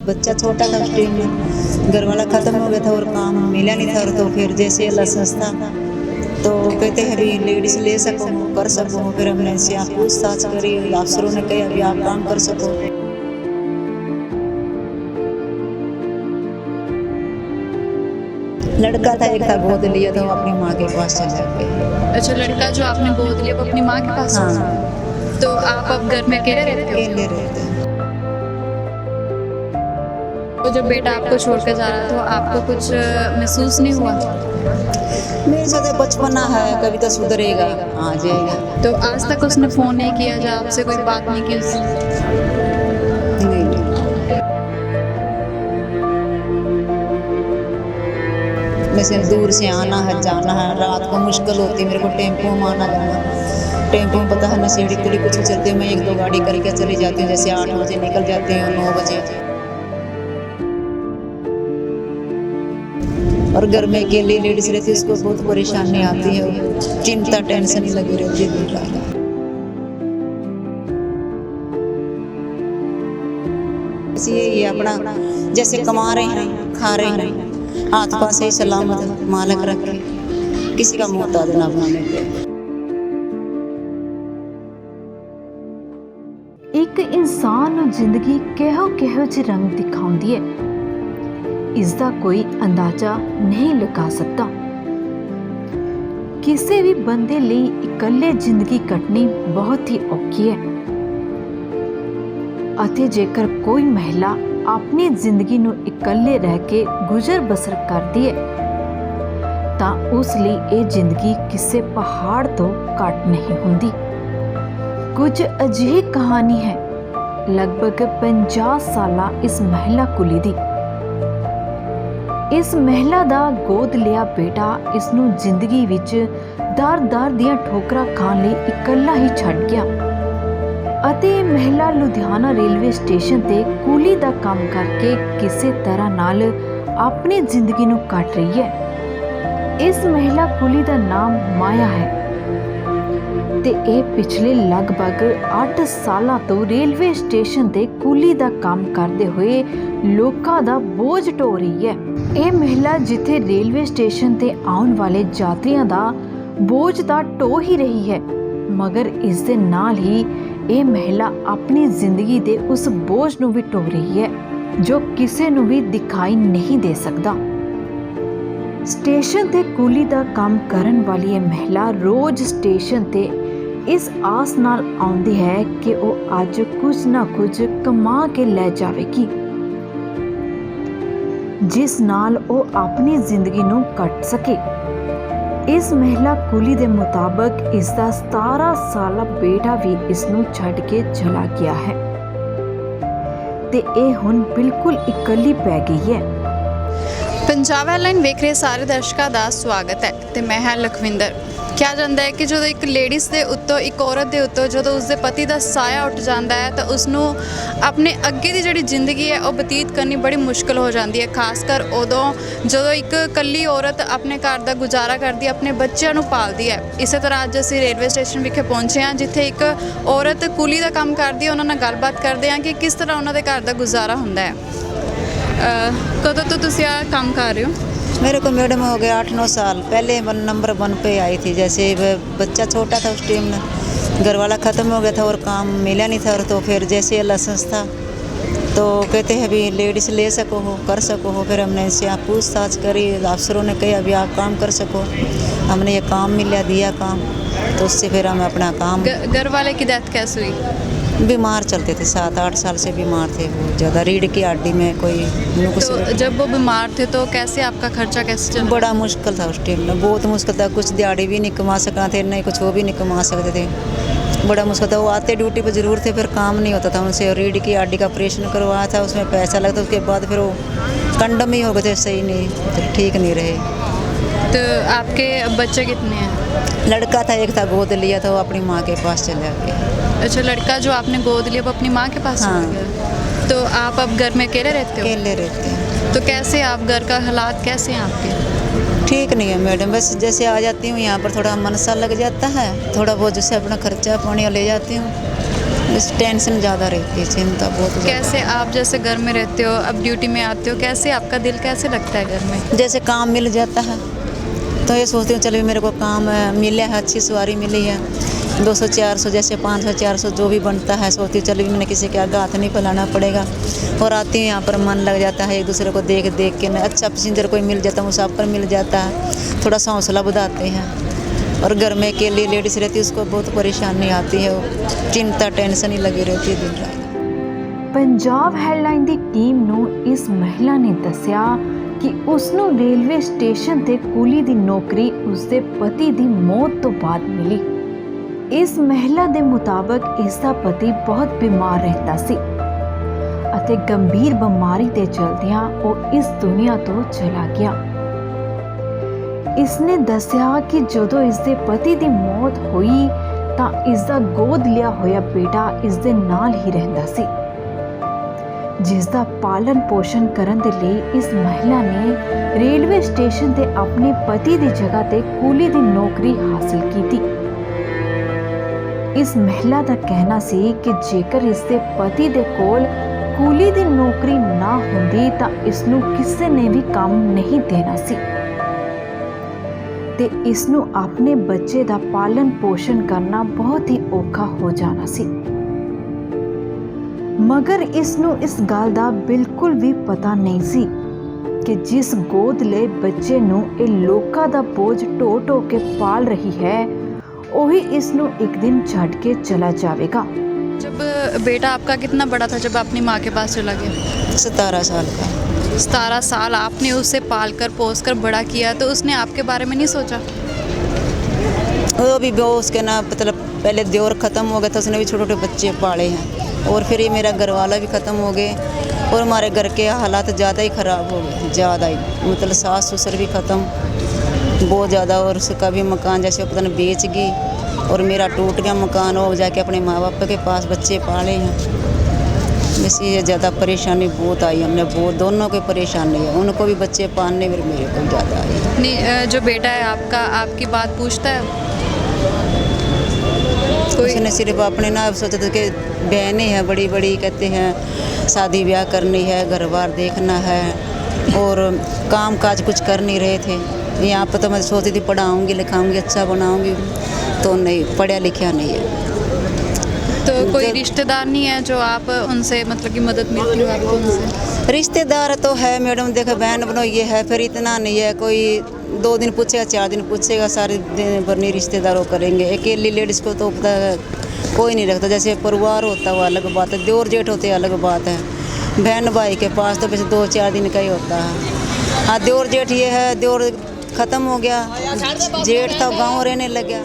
बच्चा छोटा था उस टाइम में, घर वाला ख़त्म हो गया था और काम मिला नहीं था। और तो फिर जैसे अल्लाह संस्था तो कहते हैं अभी लेडीज़ ले सको कर सको। फिर हमने इनसे यहाँ पूछताछ करी, अफसरों ने कहा अभी आप काम कर सको। लड़का था एक था, गोद लिया था, वो अपनी माँ के पास चला गया। अच्छा, लड़का जो आपने गोद लिया वो अपनी माँ के पास? हाँ। तो आप अब घर में अकेले रहते हो? अकेले रहते हैं। तो जब बेटा आपको छोड़ के जा रहा था तो आपको कुछ महसूस नहीं हुआ? मेरे साथ बचपना है, कभी तो सुधरेगा, आ जाएगा। तो आज तक उसने फ़ोन नहीं किया, जब आपसे कोई बात नहीं की उसने? नहीं। वैसे दूर से आना है जाना है, रात को मुश्किल होती है मेरे को टेम्पो में आना जाना। टेम्पो में पता है नशेड़ी कुली कुछ चलते, मैं 1-2 गाड़ी करके चली जाती हूँ। जैसे 8 बजे निकल जाती हूँ, 9 बजे। और घर में अकेली लेडीज रहती है, उसको बहुत परेशानी आती है, चिंता टेंशन ही लगी रहती है दिन रात। यही है अपना, जैसे कमा रहे हैं खा रहे हैं, हाथ पास ही सलामत मालक रखे, किसी का मोहताज ना बनाने पे। एक इंसान ਨੂੰ ਜ਼ਿੰਦਗੀ ਕਿਹੋ ਜਿਹੇ ਰੰਗ ਦਿਖਾਉਂਦੀ ਹੈ, ਇਸ ਦਾ ਕੋਈ ਅੰਦਾਜ਼ਾ ਨਹੀਂ ਲਗਾ ਸਕਦਾ। ਕਿਸੇ ਵੀ ਬੰਦੇ ਲਈ ਇਕੱਲੇ ਜ਼ਿੰਦਗੀ ਕੱਟਣੀ ਬਹੁਤ ਹੀ ਔਖੀ ਹੈ ਅਤੇ ਜੇਕਰ ਕੋਈ ਮਹਿਲਾ ਆਪਣੀ ਜ਼ਿੰਦਗੀ ਨੂੰ ਇਕੱਲੇ ਰਹਿ ਕੇ ਗੁਜ਼ਰ ਬਸਰ ਕਰਦੀ ਹੈ ਤਾਂ ਉਸ ਲਈ ਇਹ ਜ਼ਿੰਦਗੀ ਕਿਸੇ ਪਹਾੜ ਤੋਂ ਘੱਟ ਨਹੀਂ ਹੁੰਦੀ। ਕੁਝ ਅਜਿਹੀ ਕਹਾਣੀ ਹੈ ਲਗਭਗ 50 ਸਾਲਾ ਇਸ ਮਹਿਲਾ ਕੁਲੀ ਦੀ। ਇਸ ਮਹਿਲਾ ਦਾ ਗੋਦ ਲਿਆ ਬੇਟਾ ਇਸ ਨੂੰ ਜ਼ਿੰਦਗੀ ਵਿੱਚ ਦਰ-ਦਰ ਦੀਆਂ ਠੋਕਰਾਂ ਖਾਣ ਲਈ ਇਕੱਲਾ ਹੀ ਛੱਡ ਗਿਆ ਅਤੇ ਇਹ ਮਹਿਲਾ ਲੁਧਿਆਣਾ ਰੇਲਵੇ ਸਟੇਸ਼ਨ ਤੇ ਕੂਲੀ ਦਾ ਕੰਮ ਕਰਕੇ ਕਿਸੇ ਤਰ੍ਹਾਂ ਨਾਲ ਆਪਣੀ ਜ਼ਿੰਦਗੀ ਨੂੰ ਕੱਟ ਰਹੀ ਹੈ। ਇਸ ਮਹਿਲਾ ਕੁਲੀ ਦਾ ਨਾਮ ਮਾਇਆ ਹੈ ਤੇ ਇਹ ਪਿਛਲੇ ਲਗਭਗ 8 ਸਾਲਾਂ ਤੋਂ ਰੇਲਵੇ ਸਟੇਸ਼ਨ ਤੇ ਕੂਲੀ ਦਾ ਕੰਮ ਕਰਦੇ ਹੋਏ ਲੋਕਾਂ ਦਾ ਬੋਝ ਢੋ ਰਹੀ ਹੈ। ਇਹ ਮਹਿਲਾ ਜਿੱਥੇ ਰੇਲਵੇ ਸਟੇਸ਼ਨ ਤੇ ਆਉਣ ਵਾਲੇ ਯਾਤਰੀਆਂ ਦਾ ਬੋਝ ਤਾਂ ਢੋ ਹੀ ਰਹੀ ਹੈ, ਮਗਰ ਇਸ ਦੇ ਨਾਲ ਹੀ ਇਹ ਮਹਿਲਾ ਆਪਣੀ ਜ਼ਿੰਦਗੀ ਦੇ ਉਸ ਬੋਝ ਨੂੰ ਵੀ ਢੋ ਰਹੀ ਹੈ ਜੋ ਕਿਸੇ ਨੂੰ ਵੀ ਦਿਖਾਈ ਨਹੀਂ ਦੇ ਸਕਦਾ। ਸਟੇਸ਼ਨ ਤੇ ਕੂਲੀ ਦਾ ਕੰਮ ਕਰਨ ਵਾਲੀ ਇਹ ਮਹਿਲਾ ਰੋਜ਼ ਸਟੇਸ਼ਨ ਤੇ ਇਸ ਆਸ ਨਾਲ ਆਉਂਦੀ ਹੈ ਕਿ ਉਹ ਅੱਜ ਕੁਝ ਨਾ ਕੁਝ ਕਮਾ ਕੇ ਲੈ ਜਾਵੇਗੀ ਜਿਸ ਨਾਲ ਉਹ ਆਪਣੀ ਜ਼ਿੰਦਗੀ ਨੂੰ ਕੱਟ ਸਕੇ। ਇਸ ਮਹਿਲਾ ਕੁਲੀ ਦੇ ਮੁਤਾਬਕ ਇਸ ਦਾ 17 ਸਾਲਾ ਬੇਟਾ ਵੀ ਇਸ ਨੂੰ ਛੱਡ ਕੇ ਚਲਾ ਗਿਆ ਹੈ ਤੇ ਇਹ ਹੁਣ ਬਿਲਕੁਲ ਇਕੱਲੀ ਪੈ ਗਈ ਹੈ। ਪੰਜਾਬ ਹੈਡਲਾਈਨ ਵੇਖ ਰਹੇ ਸਾਰੇ ਦਰਸ਼ਕਾਂ ਦਾ ਸਵਾਗਤ ਹੈ ਤੇ ਮੈਂ ਹਾਂ ਲਖਵਿੰਦਰ। ਕਿਹਾ ਜਾਂਦਾ ਹੈ ਕਿ ਜਦੋਂ ਇੱਕ ਲੇਡੀਜ਼ ਦੇ ਉੱਤੋਂ, ਇੱਕ ਔਰਤ ਦੇ ਉੱਤੋਂ ਜਦੋਂ ਉਸਦੇ ਪਤੀ ਦਾ ਸਾਇਆ ਉੱਠ ਜਾਂਦਾ ਹੈ ਤਾਂ ਉਸਨੂੰ ਆਪਣੇ ਅੱਗੇ ਦੀ ਜਿਹੜੀ ਜ਼ਿੰਦਗੀ ਹੈ ਉਹ ਬਤੀਤ ਕਰਨੀ ਬੜੀ ਮੁਸ਼ਕਿਲ ਹੋ ਜਾਂਦੀ ਹੈ, ਖਾਸ ਕਰ ਉਦੋਂ ਜਦੋਂ ਇੱਕ ਇਕੱਲੀ ਔਰਤ ਆਪਣੇ ਘਰ ਦਾ ਗੁਜ਼ਾਰਾ ਕਰਦੀ ਹੈ, ਆਪਣੇ ਬੱਚਿਆਂ ਨੂੰ ਪਾਲਦੀ ਹੈ। ਇਸੇ ਤਰ੍ਹਾਂ ਅੱਜ ਅਸੀਂ ਰੇਲਵੇ ਸਟੇਸ਼ਨ ਵਿਖੇ ਪਹੁੰਚੇ ਹਾਂ ਜਿੱਥੇ ਇੱਕ ਔਰਤ ਕੂਲੀ ਦਾ ਕੰਮ ਕਰਦੀ ਹੈ। ਉਹਨਾਂ ਨਾਲ ਗੱਲਬਾਤ ਕਰਦੇ ਹਾਂ ਕਿ ਕਿਸ ਤਰ੍ਹਾਂ ਉਹਨਾਂ ਦੇ ਘਰ ਦਾ ਗੁਜ਼ਾਰਾ ਹੁੰਦਾ ਹੈ। कदों तो तुम यार काम कर रहे हो? मेरे को मैडम हो गया 8-9 साल। पहले नंबर 1 पे आई थी, जैसे बच्चा छोटा था उस टाइम में, घर वाला ख़त्म हो गया था और काम मिला नहीं था। और तो फिर जैसे अल्लाह संस्था तो कहते हैं अभी लेडीज़ ले सको हो कर सको हो। फिर हमने इनसे यहाँ पूछताछ करी, अफसरों ने कहा अभी आप काम कर सको। हमने ये काम मिला, दिया काम, तो उससे फिर हम अपना काम। घर वाले की डेथ कैसे हुई? बीमार चलते थे, 7-8 साल से बीमार थे वो, ज़्यादा रीढ़ की हड्डी में कोई नुक्स। तो जब वो बीमार थे तो कैसे आपका खर्चा कैसे चला? बड़ा मुश्किल था उस टाइम में, बहुत मुश्किल था। कुछ दिहाड़ी भी नहीं कमा सकना थे, नहीं कुछ वो भी नहीं कमा सकते थे, बड़ा मुश्किल था। वो आते ड्यूटी पर ज़रूर थे, फिर काम नहीं होता था उनसे। रीढ़ की हड्डी का ऑपरेशन करवाया था, उसमें पैसा लगता, उसके बाद फिर वो कंडम ही हो गए थे, सही नहीं, तो ठीक नहीं रहे। तो आपके बच्चे कितने हैं? लड़का था एक था, गोद लिया था, वो अपनी माँ के पास चला गया। अच्छा, लड़का जो आपने गोद लिया वो अपनी माँ के पास चला गया। तो आप अब घर में अकेले रहते हो? अकेले रहते हैं। तो कैसे आप घर का हालात कैसे हैं आपके? ठीक नहीं है मैडम, बस जैसे आ जाती हूँ यहाँ पर थोड़ा मन सा लग जाता है, थोड़ा बहुत जैसे अपना खर्चा पानी ले जाती हूँ, बस टेंशन ज़्यादा रहती है, चिंता बहुत ज़्यादा। कैसे आप जैसे घर में रहते हो, अब ड्यूटी में आते हो, कैसे आपका दिल कैसे लगता है घर में? जैसे काम मिल जाता है तो ये सोचती हूँ चलो मेरे को काम मिला है, अच्छी सवारी मिली है, 200-400 जैसे 500-400 जो भी बनता है, सोचती हूँ चलो मैंने किसी के आगे हाथ नहीं फैलाना पड़ेगा। और आती हूँ यहाँ पर मन लग जाता है, एक दूसरे को देख देख के ना अच्छा पैसेंजर कोई मिल जाता है, मुसाफिर मिल जाता है, थोड़ा सा हौसला बढ़ाते हैं। और घर में अकेली लेडीज़ रहती है उसको बहुत परेशानी आती है, चिंता टेंशन ही लगी रहती है दिन रात। ਪੰਜਾਬ ਹੈਡਲਾਈਨ ਦੀ ਟੀਮ ਨੂੰ ਇਸ ਮਹਿਲਾ ਨੇ ਦੱਸਿਆ ਕਿ ਉਸ ਨੂੰ ਰੇਲਵੇ ਸਟੇਸ਼ਨ ਤੇ ਕੂਲੀ ਦੀ ਨੌਕਰੀ ਉਸਦੇ ਪਤੀ ਦੀ ਮੌਤ ਤੋਂ ਬਾਅਦ ਮਿਲੀ। ਇਸ ਮਹਿਲਾ ਦੇ ਮੁਤਾਬਕ ਇਸ ਦਾ ਪਤੀ ਬਹੁਤ ਬਿਮਾਰ ਰਹਿੰਦਾ ਸੀ ਅਤੇ ਗੰਭੀਰ ਬਿਮਾਰੀ ਦੇ ਚਲਦਿਆਂ ਉਹ ਇਸ ਦੁਨੀਆ ਤੋਂ ਚਲਾ ਗਿਆ। ਇਸਨੇ ਦੱਸਿਆ ਕਿ ਜਦੋਂ ਇਸ ਦੇ ਪਤੀ ਦੀ ਮੌਤ ਹੋਈ ਤਾਂ ਇਸ ਦਾ ਗੋਦ ਲਿਆ ਹੋਇਆ ਬੇਟਾ ਇਸ ਦੇ ਨਾਲ ਹੀ ਰਹਿੰਦਾ ਸੀ, ਜਿਸ ਦਾ ਪਾਲਣ ਪੋਸ਼ਣ ਕਰਨ ਦੇ ਲਈ ਇਸ ਮਹਿਲਾ ਨੇ ਰੇਲਵੇ ਸਟੇਸ਼ਨ ਤੇ ਆਪਣੇ ਪਤੀ ਦੀ ਜਗ੍ਹਾ ਤੇ ਕੂਲੀ ਦੀ ਨੌਕਰੀ ਹਾਸਲ ਕੀਤੀ। ਇਸ ਮਹਿਲਾ ਦਾ ਕਹਿਣਾ ਸੀ ਕਿ ਜੇਕਰ ਇਸ ਦੇ ਪਤੀ ਦੇ ਕੋਲ ਕੂਲੀ ਦੀ ਨੌਕਰੀ ਨਾ ਹੁੰਦੀ ਤਾਂ ਇਸ ਨੂੰ ਕਿਸੇ ਨੇ ਵੀ ਕੰਮ ਨਹੀਂ ਦੇਣਾ ਸੀ ਤੇ ਇਸ ਨੂੰ ਆਪਣੇ ਬੱਚੇ ਦਾ ਪਾਲਣ ਪੋਸ਼ਣ ਕਰਨਾ ਬਹੁਤ ਹੀ ਔਖਾ ਹੋ ਜਾਣਾ ਸੀ। ਮਗਰ ਇਸ ਨੂੰ ਇਸ ਗੱਲ ਦਾ ਬਿਲਕੁਲ ਵੀ ਪਤਾ ਨਹੀਂ ਸੀ ਕਿ ਜਿਸ ਗੋਦ ਲਏ ਬੱਚੇ ਨੂੰ ਇਹ ਲੋਕਾਂ ਦਾ ਬੋਝ ਢੋ ਢੋ ਕੇ ਪਾਲ ਰਹੀ ਹੈ वही इसनु एक दिन छड़ के चला जाएगा। जब बेटा आपका कितना बड़ा था जब अपनी माँ के पास चला गया? 17 साल का। 17 साल आपने उसे पाल कर पोस कर बड़ा किया, तो उसने आपके बारे में नहीं सोचा? वो भी वो उसके ना मतलब पहले दौर ख़त्म हो गया था, उसने भी छोटे छोटे बच्चे पाले हैं और फिर ये मेरा घर वाला भी ख़त्म हो गए और हमारे घर के हालात ज़्यादा ही ख़राब हो गए, ज़्यादा ही मतलब सास ससुर भी ख़त्म बहुत ज़्यादा। और उसका भी मकान जैसे पता नहीं बेच गई और मेरा टूट गया मकान, वो जाके अपने माँ बाप के पास बच्चे पाले हैं। वैसे ये ज़्यादा परेशानी बहुत आई हमने, बहुत दोनों की परेशानी है, उनको भी बच्चे पालने में मेरे को ज़्यादा आई। नहीं, जो बेटा है आपका आपकी बात पूछता है? उसने सिर्फ अपने ना सोचा था कि बहनें हैं बड़ी बड़ी, कहते हैं शादी ब्याह करनी है, घर बार देखना है और काम काज कुछ कर नहीं रहे थे। यहाँ पर तो मैं सोचती थी पढ़ाऊँगी लिखाऊँगी अच्छा बनाऊँगी, तो नहीं, पढ़ा लिखा नहीं है। तो कोई रिश्तेदार नहीं है जो आप उनसे मतलब कि मदद मिलती हो आपको उनसे? रिश्तेदार तो है मैडम, देखो बहन बनोई है, फिर इतना नहीं है, कोई 2 दिन पूछेगा 4 दिन पूछेगा, सारे दिन भर नहीं रिश्तेदारों करेंगे। अकेली लेडीज़ को तो पता है कोई नहीं रखता, जैसे परिवार होता है वो अलग बात है, देवर जेठ होते अलग बात है, बहन भाई के पास तो बस 2-4 दिन का ही होता है। हाँ देवर जेठ ये है, देवर ख़त्म हो गया, जेठ था गाँव रहने लग गया।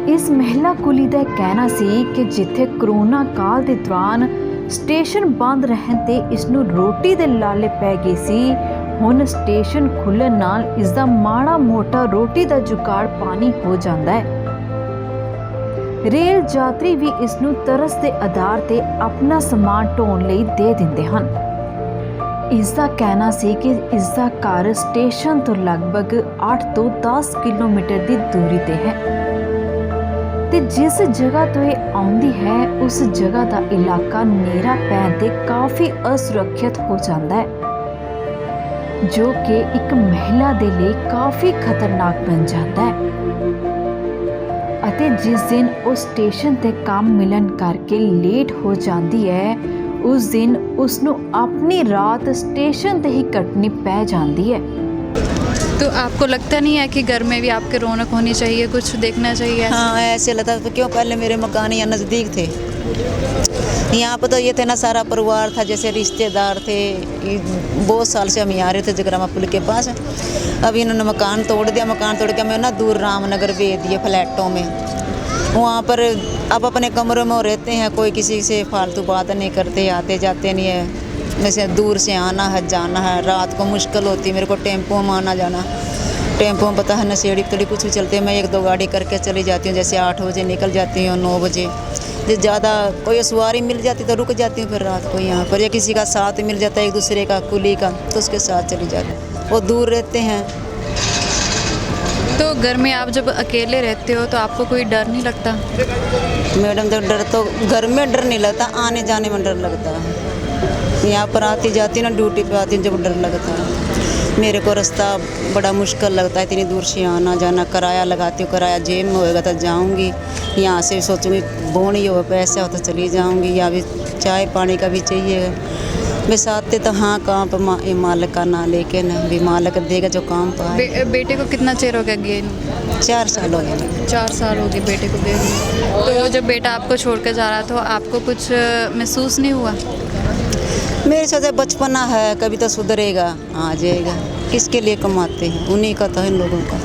ਇਸ ਮਹਿਲਾ ਕੁਲੀ ਦਾ ਕਹਿਣਾ ਸੀ ਕਿ ਜਿੱਥੇ ਕਰੋਨਾ ਕਾਲ ਦੇ ਦੌਰਾਨ ਸਟੇਸ਼ਨ ਬੰਦ ਰਹਿਣ ਤੇ ਇਸ ਨੂੰ ਰੋਟੀ ਦੇ ਲਾਲੇ ਪੈ ਗਏ ਸੀ, ਹੁਣ ਸਟੇਸ਼ਨ ਖੁੱਲ੍ਹਣ ਨਾਲ ਇਸ ਦਾ ਮਾੜਾ ਮੋਟਾ ਰੋਟੀ ਦਾ ਜੁਗਾੜ ਪਾਣੀ ਹੋ ਜਾਂਦਾ ਹੈ। ਰੇਲ ਯਾਤਰੀ ਵੀ ਇਸ ਨੂੰ ਤਰਸ ਦੇ ਆਧਾਰ ਤੇ ਆਪਣਾ ਸਮਾਨ ਢੋਣ ਲਈ ਦੇ ਦਿੰਦੇ ਹਨ। ਇਸ ਦਾ ਕਹਿਣਾ ਸੀ ਕਿ ਇਸ ਦਾ ਘਰ ਸਟੇਸ਼ਨ ਤੋਂ ਲਗਭਗ 8 ਤੋਂ 10 ਕਿਲੋਮੀਟਰ ਦੀ ਦੂਰੀ ਤੇ ਹੈ ਤੇ ਜਿਸ ਜਗ੍ਹਾ ਤੋਂ ਇਹ ਆਉਂਦੀ ਹੈ ਉਸ ਜਗ੍ਹਾ ਦਾ ਇਲਾਕਾ ਨੇਰਾ ਪੈਣ ਤੇ ਕਾਫੀ ਅਸੁਰੱਖਿਅਤ ਹੋ ਜਾਂਦਾ ਹੈ, ਜੋ ਕਿ ਇੱਕ ਮਹਿਲਾ ਦੇ ਲਈ ਕਾਫੀ ਖਤਰਨਾਕ ਬਣ ਜਾਂਦਾ ਹੈ। ਅਤੇ ਜਿਸ ਦਿਨ ਉਹ ਸਟੇਸ਼ਨ ਤੇ ਕੰਮ ਮਿਲਣ ਕਰਕੇ ਲੇਟ ਹੋ ਜਾਂਦੀ ਹੈ उस दिन उसनू अपनी रात स्टेशन ते ही कटनी पै जाती है। तो आपको लगता नहीं है कि घर में भी आपके रौनक होनी चाहिए, कुछ देखना चाहिए? हाँ ऐसे लगता था, क्यों पहले मेरे मकान यहाँ नज़दीक थे, यहाँ पर तो ये थे ना सारा परिवार था, जैसे रिश्तेदार थे, बहुत साल से हम यहाँ रहे थे जगरामा पुल के पास। अब इन्होंने मकान तोड़ दिया, मकान तोड़ के हमें ना दूर रामनगर भेज दिए फ्लैटों में, वहाँ पर अब अपने कमरों में रहते हैं, कोई किसी से फालतू बात नहीं करते, आते जाते नहीं है, जैसे दूर से आना है जाना है, रात को मुश्किल होती है मेरे को टेम्पो में आना जाना, टेम्पो में पता है नशेड़ी तड़ी कुछ भी चलते हैं, मैं 1-2 गाड़ी करके चली जाती हूँ, जैसे 8 बजे निकल जाती हूँ 9 बजे, जो ज़्यादा कोई सवारी मिल जाती तो रुक जाती हूँ, फिर रात को यहाँ पर या किसी का साथ मिल जाता है एक दूसरे का कुली का तो उसके साथ चली जाती। वो दूर रहते हैं तो घर में आप जब अकेले रहते हो तो आपको कोई डर नहीं लगता? मैडम तो डर तो घर में डर नहीं लगता, आने जाने में डर लगता है। यहाँ पर आती जाती ना, ड्यूटी पे आती जब डर लगता है। मेरे को रास्ता बड़ा मुश्किल लगता है, इतनी दूर से आना जाना। किराया लगाती हूँ, किराया जेब में होएगा तो जाऊँगी, यहाँ से सोचूँगी बोनी हो पैसा हो तो चली जाऊँगी, या भी चाय पानी का भी चाहिए। बस आते तो हाँ काम पर मालिक का ना, लेकिन भी मालिक देगा जो काम पाए। बेटे को कितना चेर हो गया गए? 4 साल हो गए। 4 साल हो गए बेटे को गए हुए। तो जब बेटा आपको छोड़ कर जा रहा था, आपको कुछ महसूस नहीं हुआ? मेरे सोचा बचपना है, कभी तो सुधरेगा, आ जाएगा। किसके लिए कमाते हैं? उन्हीं का तो है, इन लोगों का।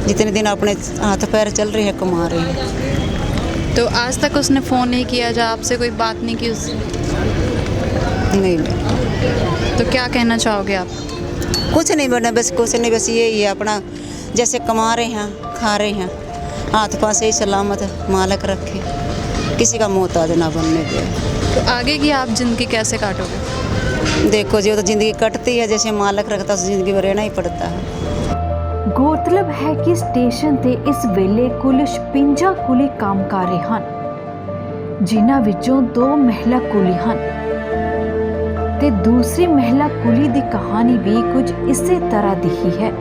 जितने दिन अपने हाथ पैर चल रहे हैं कमा रहे हैं। तो आज तक उसने फ़ोन नहीं किया, जब आपसे कोई बात नहीं की उससे? नहीं मैडम। तो क्या कहना चाहोगे आप? कुछ नहीं मैडम, बस कुछ नहीं, बस यही है अपना जैसे कमा रहे हैं खा रहे हैं, हाथ पाँव से ही सलामत मालिक रखे, किसी का मोहताज ना बनने दे। तो आगे की आप ज़िंदगी कैसे काटोगे? देखो जी, वो तो ज़िंदगी कटती है, जैसे मालिक रखता है ज़िंदगी में रहना ही पड़ता है। ਗੌਰਤਲਬ ਹੈ ਕਿ ਸਟੇਸ਼ਨ ਤੇ ਇਸ ਵੇਲੇ ਕੁੱਲ 56 ਕੁਲੀ ਕੰਮ ਕਰ ਰਹੇ ਹਨ, ਜਿਨ੍ਹਾਂ ਵਿੱਚੋਂ 2 ਮਹਿਲਾ ਕੁਲੀ ਹਨ ਤੇ ਦੂਸਰੀ ਮਹਿਲਾ ਕੁਲੀ ਦੀ ਕਹਾਣੀ ਵੀ ਕੁਝ ਇਸੇ ਤਰ੍ਹਾਂ ਦੀ ਹੀ ਹੈ।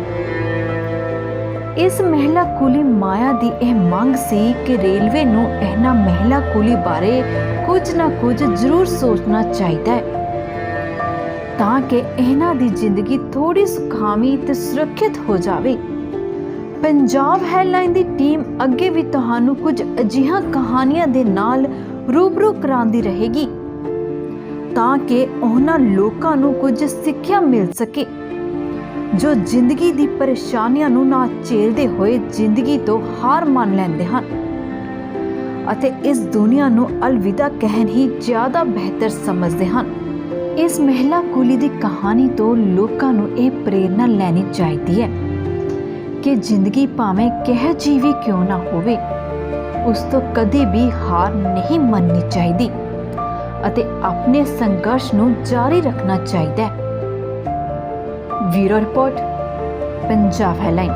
ਇਸ ਮਹਿਲਾ ਕੁਲੀ ਮਾਇਆ ਦੀ ਇਹ ਮੰਗ ਸੀ ਕਿ ਰੇਲਵੇ ਨੂੰ ਇਹਨਾਂ ਮਹਿਲਾ ਕੁਲੀ ਬਾਰੇ ਕੁਝ ਨਾ ਕੁਝ ਜ਼ਰੂਰ ਸੋਚਣਾ ਚਾਹੀਦਾ ਹੈ, ਤਾਂ ਕਿ ਇਹਨਾਂ ਦੀ ਜ਼ਿੰਦਗੀ ਥੋੜੀ ਸੁਖਾਵੀਂ ਤੇ ਸੁਰੱਖਿਅਤ ਹੋ ਜਾਵੇ। ਪੰਜਾਬ ਹੈਡਲਾਈਨ ਦੀ ਟੀਮ ਅੱਗੇ ਵੀ ਤੁਹਾਨੂੰ ਕੁਝ ਅਜਿਹੀਆਂ ਕਹਾਣੀਆਂ ਦੇ ਨਾਲ ਰੂਬਰੂ ਕਰਾਉਂਦੀ ਰਹੇਗੀ, ਤਾਂ ਕਿ ਉਹਨਾਂ ਲੋਕਾਂ ਨੂੰ ਕੁਝ ਸਿੱਖਿਆ ਮਿਲ ਸਕੇ ਜੋ ਜ਼ਿੰਦਗੀ ਦੀ ਪਰੇਸ਼ਾਨੀਆਂ ਨੂੰ ਨਾ ਝੇਲਦੇ ਹੋਏ ਜ਼ਿੰਦਗੀ ਤੋਂ ਹਾਰ ਮੰਨ ਲੈਂਦੇ ਹਨ ਅਤੇ ਇਸ ਦੁਨੀਆ ਨੂੰ ਅਲਵਿਦਾ ਕਹਿਣ ਹੀ ਜ਼ਿਆਦਾ ਬਿਹਤਰ ਸਮਝਦੇ ਹਨ। ਇਸ ਮਹਿਲਾ ਕੁਲੀ ਦੀ ਕਹਾਣੀ ਤੋਂ ਲੋਕਾਂ ਨੂੰ ਇਹ ਪ੍ਰੇਰਨਾ ਲੈਣੀ ਚਾਹੀਦੀ ਹੈ ਕਿ ਜ਼ਿੰਦਗੀ ਭਾਵੇਂ ਕਿਹੋ ਜਿਹੀ ਵੀ ਕਿਉਂ ਨਾ ਹੋਵੇ, ਉਸ ਤੋਂ ਕਦੇ ਵੀ ਹਾਰ ਨਹੀਂ ਮੰਨਣੀ ਚਾਹੀਦੀ ਅਤੇ ਆਪਣੇ ਸੰਘਰਸ਼ ਨੂੰ ਜਾਰੀ ਰੱਖਣਾ ਚਾਹੀਦਾ ਹੈ। Bureau report, Punjab headline.